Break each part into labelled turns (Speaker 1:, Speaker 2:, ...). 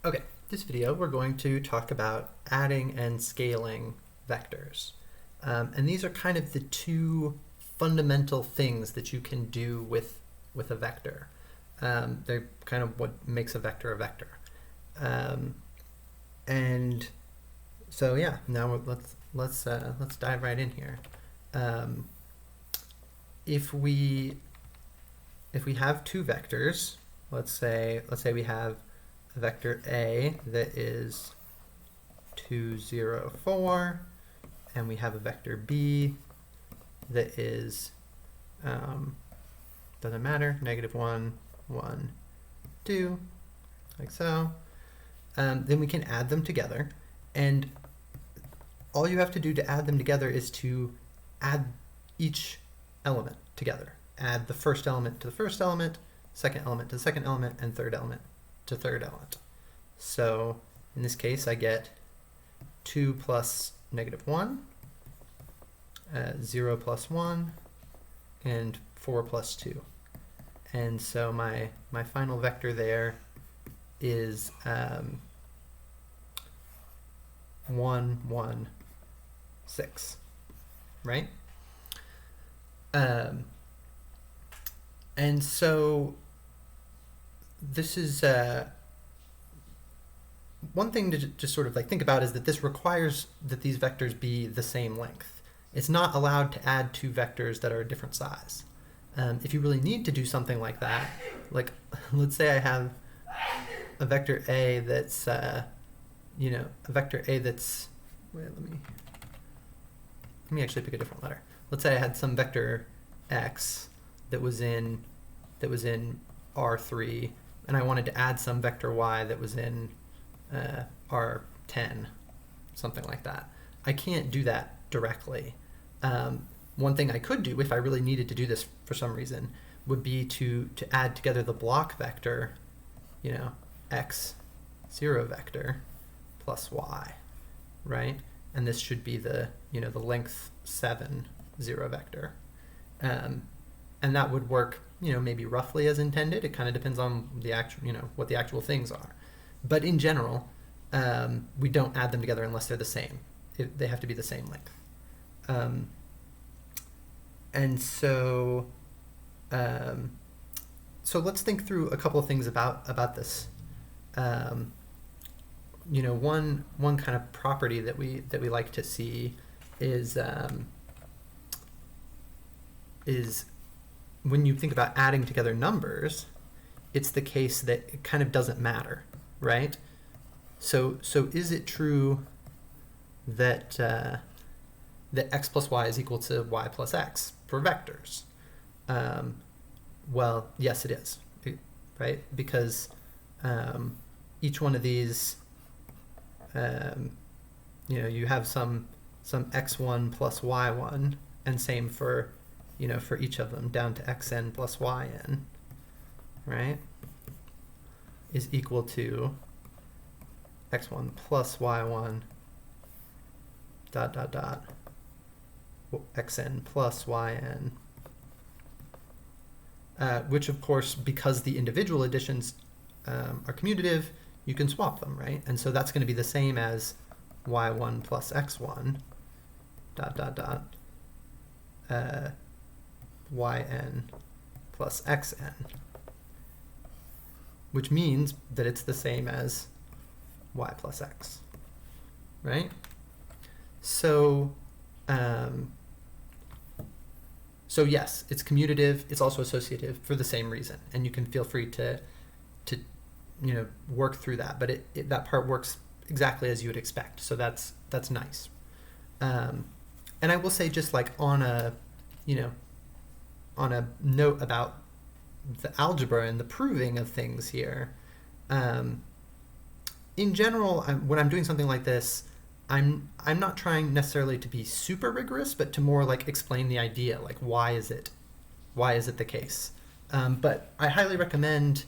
Speaker 1: Okay, this video we're going to talk about adding and scaling vectors. And these are kind of the two fundamental things that you can do with a vector. They're kind of what makes a vector a vector. And so yeah, now let's dive right in here. If we have two vectors, let's say we have a vector A that is 2, 0, 4, and we have a vector B that is doesn't matter, -1, 1, 2, like so. Then we can add them together, and all you have to do to add them together is to add each element together. Add the first element to the first element, second element to the second element, and third element to third element. So in this case, I get 2 plus -1, 0 plus 1, and 4 plus 2. And so my final vector there is 1, 1, 6, right? And so this is one thing to just sort of like think about is that this requires that these vectors be the same length. It's not allowed to add two vectors that are a different size. If you really need to do something like that, like let's say I have a vector A that's, a vector A that's, wait, let me actually pick a different letter. Let's say I had some vector X that was in R3, and I wanted to add some vector Y that was in R10, something like that. I can't do that directly. One thing I could do if I really needed to do this for some reason would be to add together the block vector, X 0 vector plus Y, right? And this should be the length 7 0 vector. And that would work, maybe roughly as intended. It kind of depends on the actual, what the actual things are. But in general, we don't add them together unless they're the same. They have to be the same length. And so, so let's think through a couple of things about this. One kind of property that we like to see is when you think about adding together numbers, it's the case that it kind of doesn't matter, right? So is it true that that x plus y is equal to y plus x for vectors? Well, yes, it is, right? Because each one of these, you have some x1 plus y1, and same for for each of them down to xn plus yn, right? Is equal to x1 plus y1 ... xn plus yn, which of course, because the individual additions are commutative, you can swap them, right? And so that's going to be the same as y1 plus x1 ... yn plus xn, which means that it's the same as y plus x, right? So so yes, it's commutative. It's also associative for the same reason, and you can feel free to work through that. But that part works exactly as you would expect. So that's nice. And I will say, just like on a note about the algebra and the proving of things here, in general, when I'm doing something like this, I'm not trying necessarily to be super rigorous, but to more like explain the idea, like why is it the case. But I highly recommend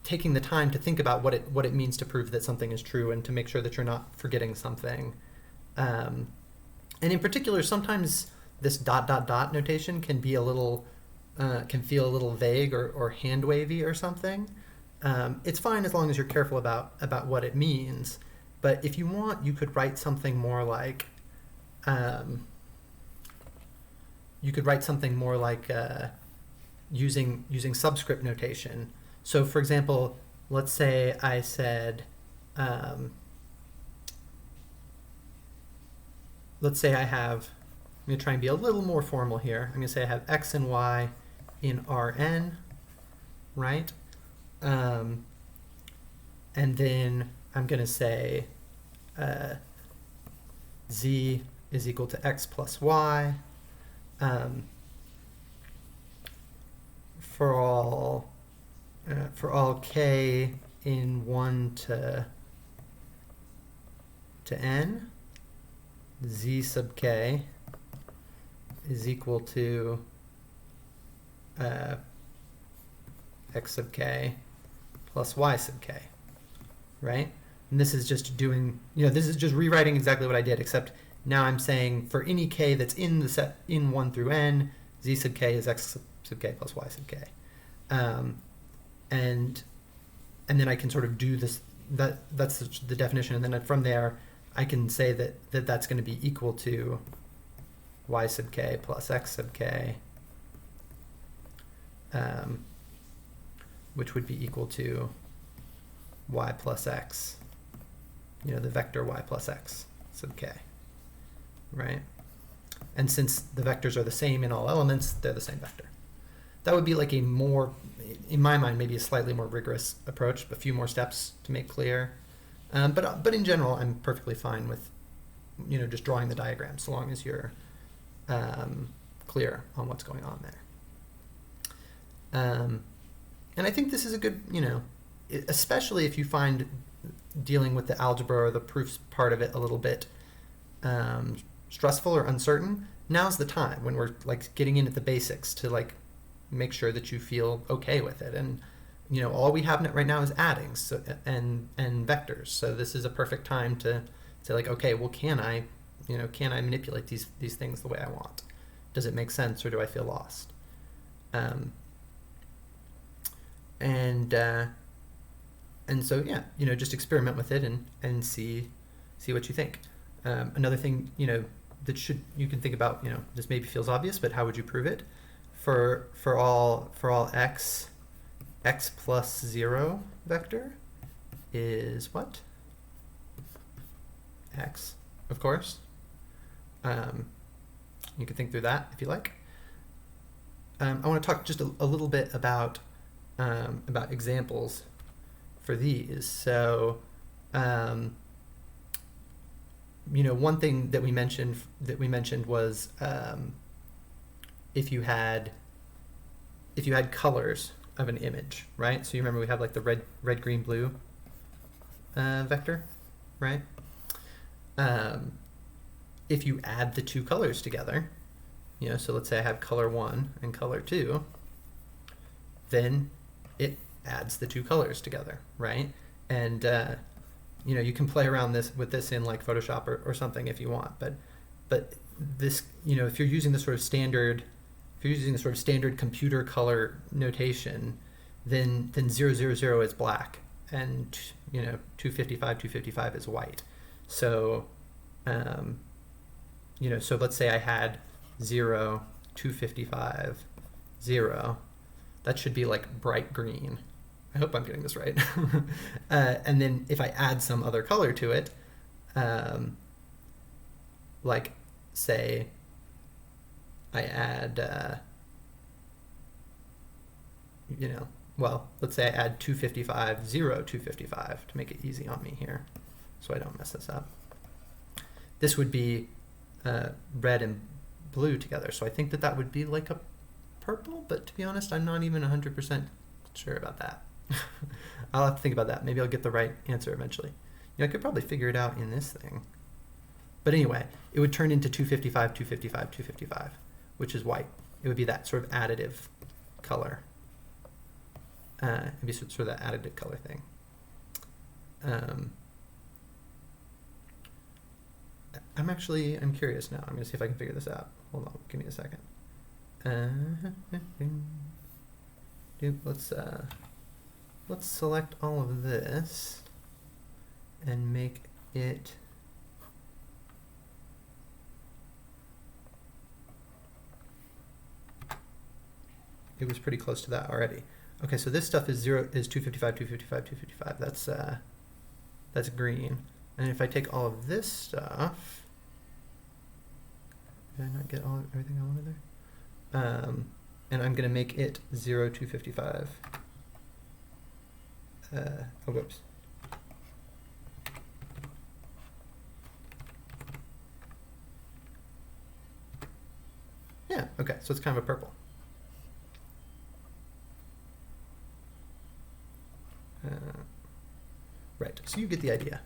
Speaker 1: taking the time to think about what it means to prove that something is true, and to make sure that you're not forgetting something. And in particular, sometimes this ... notation can be a little can feel a little vague or hand wavy or something. It's fine as long as you're careful about what it means. But if you want, you could write something more like, using subscript notation. So for example, let's say I said, let's say I have, I'm going to try and be a little more formal here. I'm going to say I have x and y in Rn, right? And then I'm going to say z is equal to x plus y for all k in 1 to n, z sub k is equal to x sub k plus y sub k, right? And this is just doing, this is just rewriting exactly what I did, except now I'm saying for any k that's in the set in 1 through n, z sub k is x sub k plus y sub k. And then I can sort of do this, that's the definition, and then from there I can say that that's going to be equal to y sub k plus x sub k, which would be equal to y plus x, the vector y plus x sub k, right? And since the vectors are the same in all elements, they're the same vector. That would be like a more, in my mind, maybe a slightly more rigorous approach, a few more steps to make clear. But in general, I'm perfectly fine with, just drawing the diagram so long as you're clear on what's going on there. And I think this is a good, especially if you find dealing with the algebra or the proofs part of it a little bit stressful or uncertain, now's the time when we're like getting in at the basics to like make sure that you feel okay with it. And all we have right now is adding and vectors. So this is a perfect time to say like, okay, well, can I manipulate these things the way I want? Does it make sense, or do I feel lost? And so yeah, just experiment with it and see what you think. Another thing that you can think about, this maybe feels obvious, but how would you prove it? For all x plus 0 vector is what? X, of course. You can think through that if you like. I want to talk just a little bit about examples for these. So, one thing that we mentioned was if you had colors of an image, right? So you remember we have like the red, green, blue vector, right? If you add the two colors together, so let's say I have color 1 and color 2, then it adds the two colors together, right? And you can play around with this in like Photoshop or something if you want, but this, if you're using the sort of standard computer color notation, then 000 is black, and 255 is white. So so let's say I had 0, 255, 0. That should be like bright green. I hope I'm getting this right. And then if I add some other color to it, like say I add, let's say I add 255, 0, 255 to make it easy on me here so I don't mess this up. This would be red and blue together. So I think that would be like a purple, but to be honest, I'm not even 100% sure about that. I'll have to think about that. Maybe I'll get the right answer eventually. I could probably figure it out in this thing. But anyway, it would turn into 255, 255, 255, which is white. It would be that sort of additive color. It'd be sort of that additive color thing. I'm curious now. I'm going to see if I can figure this out. Hold on, give me a second. Let's let's select all of this and make it was pretty close to that already. Okay, so this stuff is 255, 255, 255. That's green. And if I take all of this stuff, did I not get everything I wanted there? And I'm going to make it 0, 255. Oh, whoops. Yeah, okay, so it's kind of a purple. Right, so you get the idea.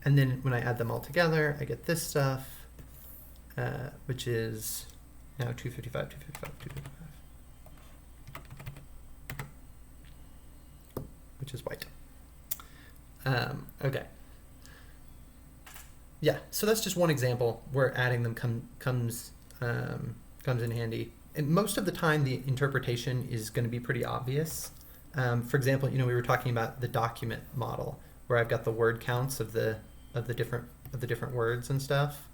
Speaker 1: And then when I add them all together, I get this stuff, which is now 255, 255, 255, which is white. Okay. Yeah, so that's just one example where adding them comes in handy. And most of the time, the interpretation is going to be pretty obvious. For example, we were talking about the document model, where I've got the word counts of the different words and stuff.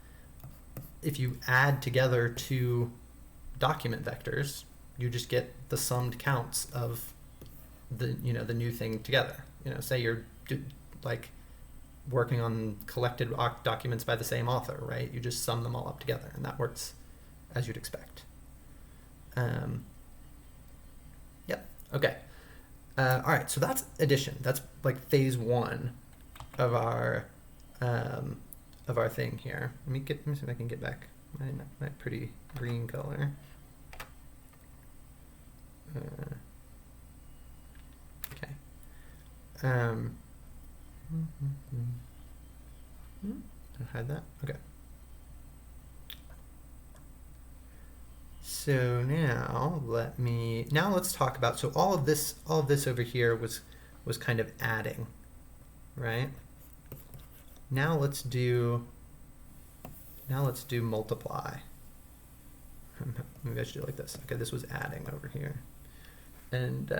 Speaker 1: If you add together two document vectors, you just get the summed counts of the new thing together. Say you're like working on collected documents by the same author, right? You just sum them all up together, and that works as you'd expect. Yep. Okay. All right. So that's addition. That's like phase one of our thing here. Let me see if I can get back my pretty green color. Okay. I'll hide that. Okay. So now let's talk about, so all of this over here was kind of adding, right? Now let's do multiply. Maybe I should do it like this. Okay, this was adding over here. And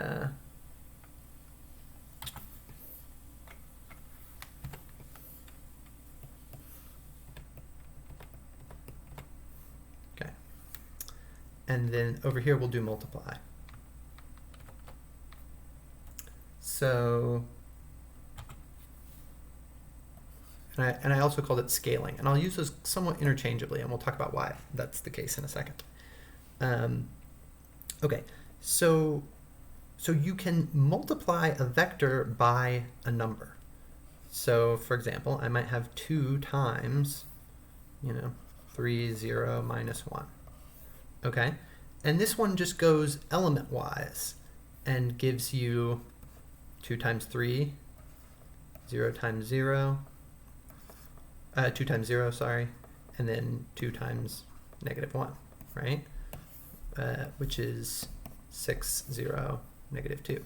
Speaker 1: okay. And then over here we'll do multiply. So and I also called it scaling, and I'll use those somewhat interchangeably, and we'll talk about why that's the case in a second. Okay, so you can multiply a vector by a number. So for example, I might have 2 times, 3, 0, minus 1. Okay, and this one just goes element-wise and gives you 2 times 3, 0 times 0, 2 times 0, sorry, and then 2 times -1, right? Which is 6, 0, -2.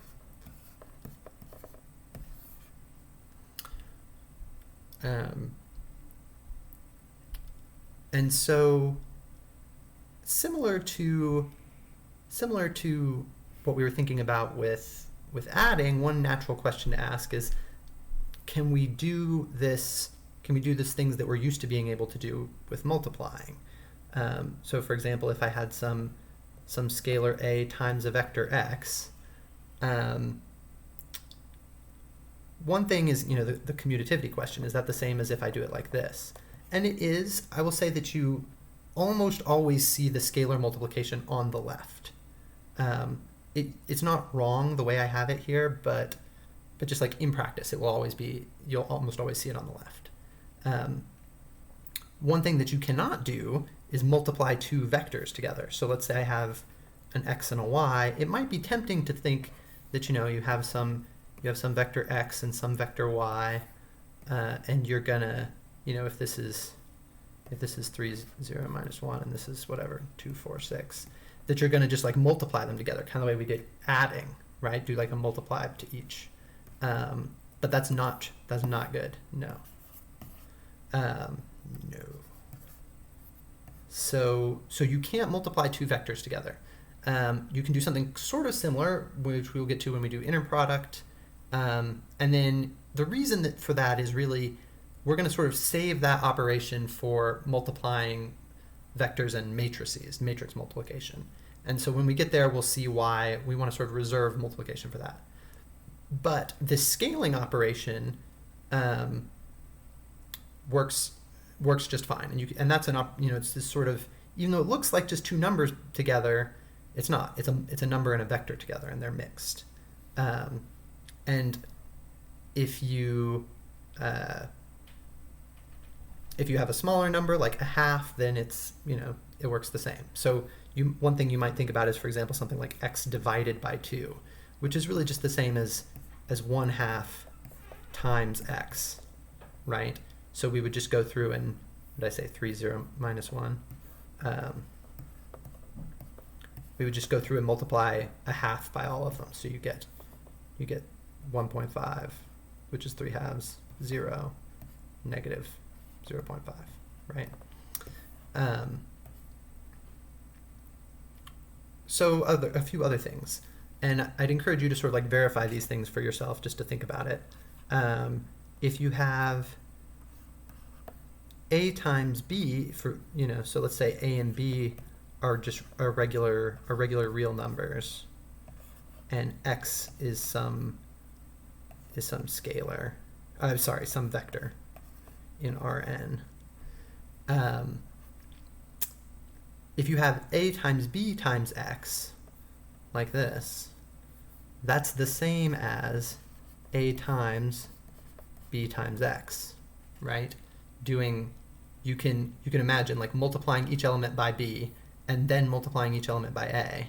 Speaker 1: And so similar to what we were thinking about with adding, one natural question to ask is, can we do things that we're used to being able to do with multiplying? So for example, if I had some scalar a times a vector x, one thing is, the commutativity question. Is that the same as if I do it like this? And it is. I will say that you almost always see the scalar multiplication on the left. It's not wrong the way I have it here, but just like in practice, you'll almost always see it on the left. One thing that you cannot do is multiply 2 vectors together. So let's say I have an x and a y. It might be tempting to think that you have some vector x and some vector y, and you're gonna, if this is 3, 0, minus 1, and this is whatever 2, 4, 6, that you're gonna just like multiply them together, kind of the way we did adding, right? Do like a multiply to each. But that's not good. No. No. So you can't multiply two vectors together. You can do something sort of similar, which we'll get to when we do inner product. And then the reason for that is really we're going to sort of save that operation for multiplying vectors and matrices, matrix multiplication. And so when we get there, we'll see why we want to sort of reserve multiplication for that. But this scaling operation works just fine, and that's it's this sort of, even though it looks like just two numbers together, it's not. It's a number and a vector together, and they're mixed. And if you have a smaller number like a half, then it works the same. So one thing you might think about is, for example, something like x divided by 2, which is really just the same as 1/2 times x, right? So we would just go through and, what did I say, 3, 0, minus 1? We would just go through and multiply a half by all of them. So you get 1.5, which is 3/2, 0, negative 0.5, right? So a few other things. And I'd encourage you to sort of like verify these things for yourself, just to think about it. If you have a times b, so let's say a and b are just regular real numbers, and x is some scalar, some vector in Rn. If you have a times b times x, like this, that's the same as a times b times x, right? You can imagine like multiplying each element by b and then multiplying each element by a,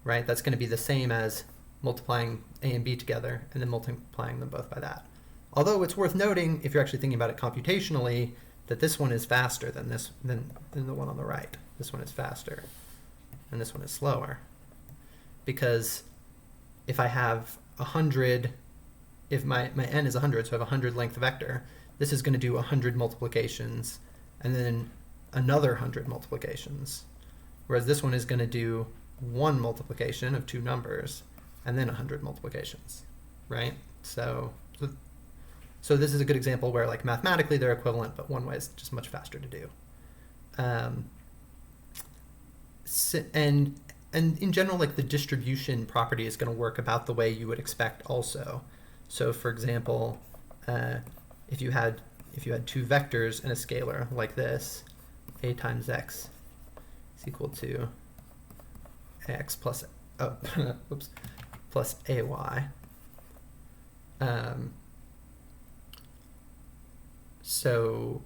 Speaker 1: right? That's going to be the same as multiplying a and b together and then multiplying them both by that. Although it's worth noting, if you're actually thinking about it computationally, that this one is faster than the one on the right. This one is faster, and this one is slower. Because if I have 100, if my n is 100, so I have a 100 length vector, this is going to do 100 multiplications and then another 100 multiplications. Whereas this one is going to do one multiplication of two numbers and then 100 multiplications, right? So this is a good example where like mathematically they're equivalent, but one way is just much faster to do. And in general, like the distribution property is going to work about the way you would expect also. So for example, if you had two vectors and a scalar like this, a times x is equal to x plus plus ay. So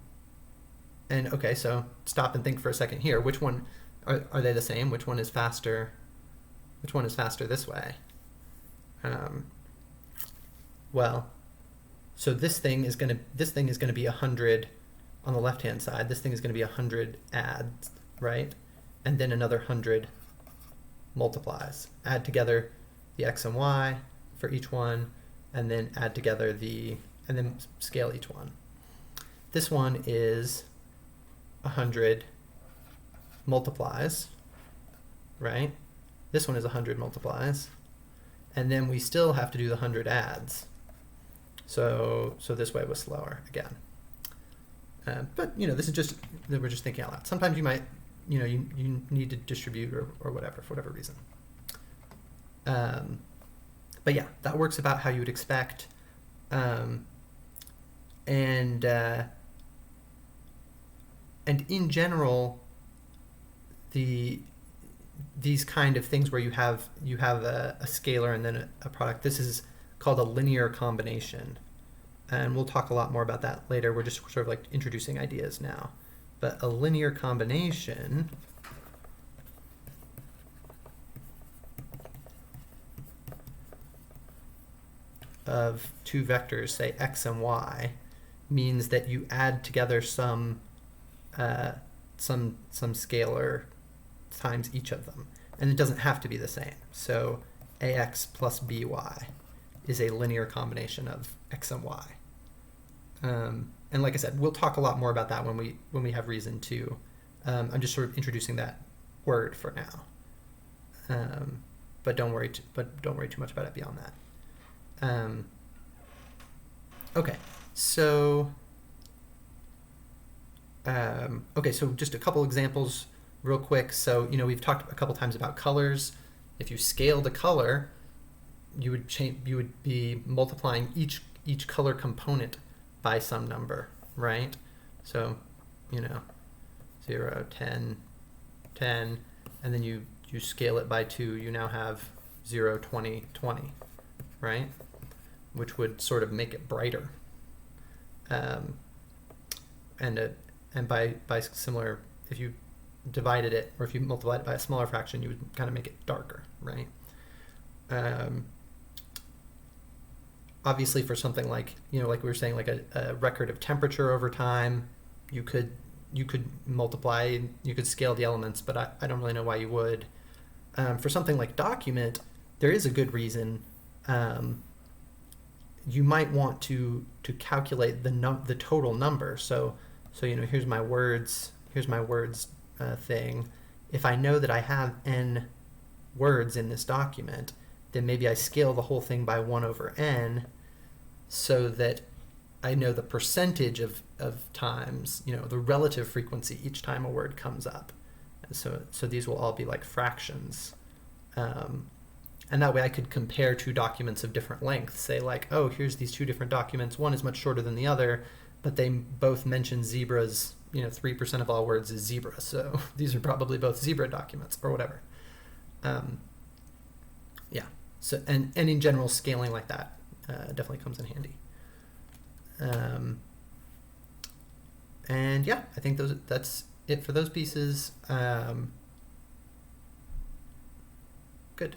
Speaker 1: stop and think for a second here. Which one are they the same? Which one is faster? Which one is faster this way? Well, so this thing is going to be 100 on the left-hand side. This thing is going to be 100 adds, right? And then another 100 multiplies. Add together the x and y for each one, and then add together and then scale each one. This one is 100 multiplies, right? This one is 100 multiplies. And then we still have to do the 100 adds. So this way was slower again. But this is just, we're just thinking out loud. Sometimes you might, you need to distribute or whatever, for whatever reason. But yeah, that works about how you would expect. And in general, these kind of things where you have a scalar and then a product, this is called a linear combination. And we'll talk a lot more about that later. We're just sort of like introducing ideas now. But a linear combination of two vectors, say x and y, means that you add together some scalar times each of them, and it doesn't have to be the same. So ax plus by is a linear combination of x and y. And like I said, we'll talk a lot more about that when we have reason to I'm just sort of introducing that word for now. But don't worry too much about it beyond that. Okay, so so just a couple examples real quick. So we've talked a couple times about colors. If you scale the color, you would be multiplying each color component by some number, right? So 0, 10, 10, and then you scale it by 2. You now have 0, 20, 20, right? Which would sort of make it brighter. And by similar, if you divided it, or if you multiplied it by a smaller fraction, you would kind of make it darker, right? Obviously, for something like like we were saying, like a record of temperature over time, you could multiply, you could scale the elements, but I don't really know why you would. For something like document, there is a good reason. You might want to calculate the total number. So here's my words thing. If I know that I have n words in this document, then maybe I scale the whole thing by 1 over n, so that I know the percentage of times, the relative frequency each time a word comes up. And so these will all be like fractions. And that way I could compare two documents of different lengths. Say like, oh, here's these two different documents. One is much shorter than the other, but they both mention zebras. 3% of all words is zebra. So these are probably both zebra documents or whatever. Yeah. So and in general, scaling like that definitely comes in handy. And yeah, I think that's it for those pieces. Good.